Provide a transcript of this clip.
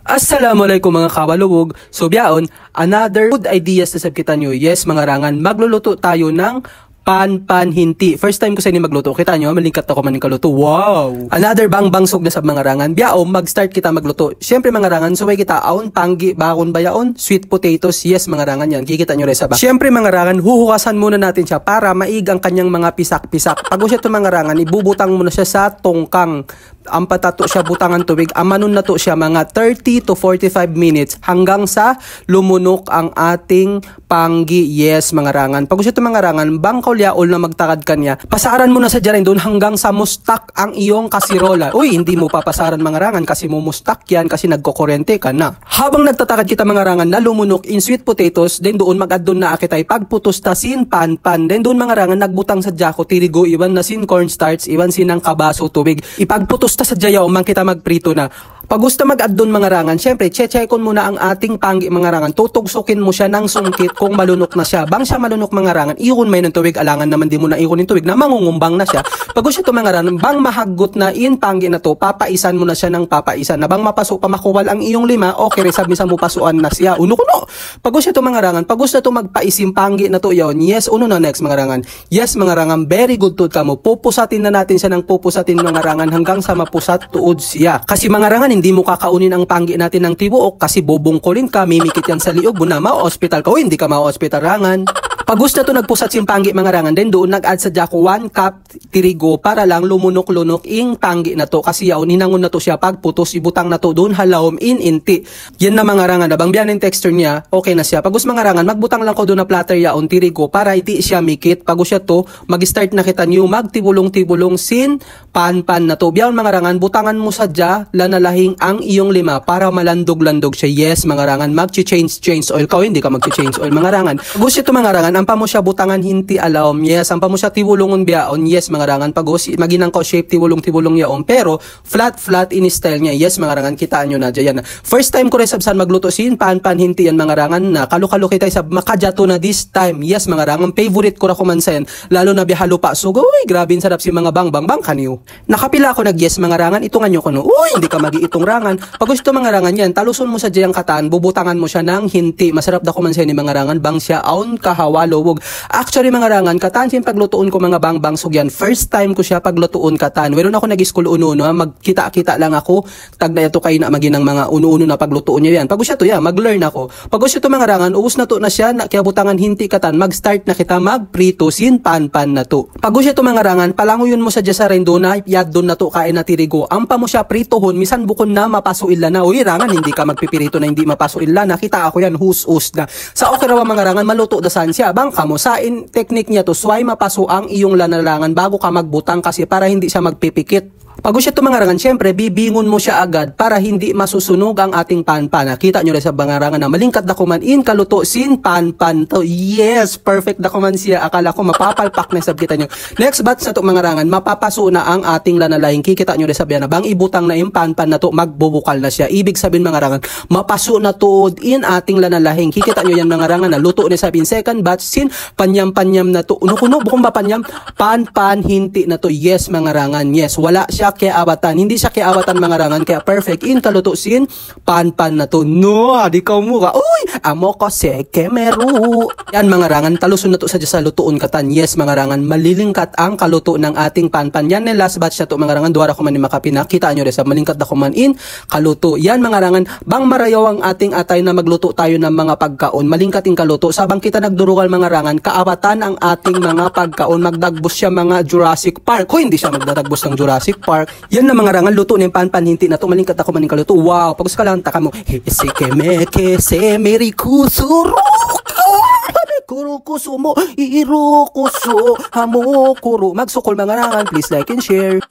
Assalamualaikum mga kabalubog. So biyaon, another good ideas na sabkitan nyo. Yes mga rangan, magluluto tayo ng panpanhinti. First time ko sa inyo magluto. Kita nyo, malingkat ako maning kaluto. Wow! Another bang-bangsog na sa mga rangan. Biyaon, mag-start kita magluto. Siyempre mga rangan, suway kita aon, panggi, bakon bayaon, sweet potatoes. Yes mga rangan yan. Kikita nyo rin sa bak. Siyempre mga rangan, huhukasan muna natin siya para maig ang kanyang mga pisak-pisak. Pag siya ito mga rangan, ibubutang muna siya sa tongkang. Ang patato siya butangan tubig. Amanon na to siya mga 30 to 45 minutes hanggang sa lumunok ang ating panggi. Yes mga rangan. Pag siya ito mga rangan, bangkaw liaol na magtakad kanya, pasaran mo na sa dyan doon hanggang sa mustak ang iyong kasirola. Uy, hindi mo papasaran mga rangan kasi mumustak yan kasi nagkokorente ka na. Habang nagtatakad kita mga rangan na lumunok in sweet potatoes, then doon mag-add doon na akitay pagputos ta sin pan-pan. Then doon mga rangan nagbutang sa jako, tirigo, iwan na sin cornstarch, iwan sinang kabaso tubig. Ipagputos ta sa jayaw, man kita magprito na. Pag gusto mag-add doon mga rangan, syempre, checkon muna ang ating panggi mga rangan. Tutugsukin mo siya ng sungkit kung malunok na siya. Bang siya malunok mga rangan, ihon may ng tubig, alangan naman di mo na ihon ng tubig na mangungumbang na siya. Pag gusto ito mga rangan, bang mahagot na in panggi na to, papaisan mo na siya ng papaisan. Na bang mapaso pa makuwal ang iyong lima, okay, sabi sa mo pasuan na siya. Uno kuno. Pag gusto ito mga rangan, pag gusto ito magpaisim panggi na to yon, yes, uno na next mga rangan. Yes mga rangan, very good to ka mo. Pupusatin na natin siya ng pupusatin mga rangan hanggang sa mapusat tuod siya. Kasi mga rangan, hindi mo kakaunin ang panggi natin ng tibuok kasi bubungkulin ka, mimikit yan sa liog mo na ma-hospital ka o hindi ka ma-hospital rangan. Pag gusto na to nagpusat sim panggi mga rangan, then doon nag-add sa jako 1 cup tirigo para lang lumunok-lunok ing panggi na to kasi yaw ninangon na to siya pag putos ibutang na to doon halawom in inti. Yan na mga rangan, nabang biyan yung texture niya, okay na siya. Pag gusto mga rangan, magbutang lang ko doon na platter yaon tirigo para hindi siya mikit. Pag gusto to, mag-start na kita niyo magtibulong-tibulong sin pan-pan na to. Biyan mga rangan, butangan mo sadya lanalahing ang iyong lima para malandog-landog siya. Yes mga rangan, mag-change oil ka o hindi ka mag-change oil mga rangan. Pag gusto ito mga rangan, ang pamo siya butangan hinti alawom. Yes, ang pamo siya tiwulungon biyaon. Yes mga rangan, pag maginang ko shape tiwulong yaon pero flat in style niya. Yes mga rangan, kitaan nyo na dyan. First time ko rin sabsan magluto sin pan hinti yan mga rangan na kalu-kalu kita sa makajato na this time. Yes mga rangan, favorite ko ra kumansa yan lalo na bihalo pa sugo. Uy, grabe sarap si mga bang kaniyo. Nakapila ko nag-yes mga rangan, itungan nyo ko no. Uy, hindi ka magi-itong rangan. Pag gusto mga rangan yan, taluson mo sa diyang kataan, bubutangan mo siya ng hinti. Masarap da kumansa ni mga rangan, bang siya aon kahawa lubog. Actually mga rangan, kataan siya paglutuon ko mga bang sugyan. First time ko siya paglutuon kataan. Meron ako nag-school uno-uno, magkita-kita lang ako. Tag na ito kayo na maginang mga uno-uno na paglutuon niya yan. Pag siya to yan, mag-learn ako. Pag siya to mga rangan, uus na to na siya, kaya butangan hinti kataan, mag-start na kita magprito sin pan-pan na to. Pag siya to mga rangan, palanguyon mo sa dya sa rendo na, yad doon na to kain na tirigo. Ang pa mo siya pritohon, misan bukon na mapasuilla na. Uy rangan, hindi ka magpipirito na hindi mapasuilla na. Kita ako yan, hus-us na. Sa okay raw mga rangan, maluto da saan siya. Bang kamo, sa technique niya to, suway mapaso ang iyong lanalangan bago ka magbutang kasi para hindi siya magpipikit. Pag siya ito mga rangan, syempre, bibingon mo siya agad para hindi masusunog ang ating pan-pan. Nakita nyo rin sa mga rangan na malingkat na kuman in kaluto sin pan-pan to. Yes, perfect na kuman siya. Akala ko mapapalpak na sabkitan nyo. Next batch sa ito mga rangan, mapapaso na ang ating lanalaying. Kikita nyo rin sabihan na bang ibutang na yung pan-pan na to, magbubukal na siya. Ibig sabihin mga rangan, mapaso na to in ating lanalahing. Kikita nyo yan mga rangan na luto na sabihin. Second batch sin panyam-panyam na to. Uno-kuno, bukong ba panyam? Pan-pan hinti na to. Yes mga rangan, yes. Wala siya kiawatan. Hindi siya kiawatan mga rangan. Kaya perfect in kaluto sin pan-pan na to. No, di ka mura. Uy, amo ko seke meru. Yan mga rangan, taluson na to sa lutuon katan. Yes mga rangan, malilingkat ang kaluto ng ating pan-pan. Yan na last batch na to mga rangan. Duwara ko man ni makapina. Kita nyo rin sa malingkat na kuman in kaluto. Yan mga rangan, bang marayaw ang ating atay na magluto tayo ng mga pagkaon. Malingkat in kaluto. Sabang kita nagdurugal mga rangan, kaawatan ang ating mga pagkaon. Magdagbos siya mga Jurassic Park. Kung hindi siya magdagbos ng Jurassic Park. Yan na mga rangan, luto na yung pan-panhinti na to. Malingkat ako maning kaluto. Wow, pag gusto ka lang, taka mo. Hese meri kusuro. Kuro kusumo, iro kuso, hamo kuro. Magsukol mga rangan, please like and share.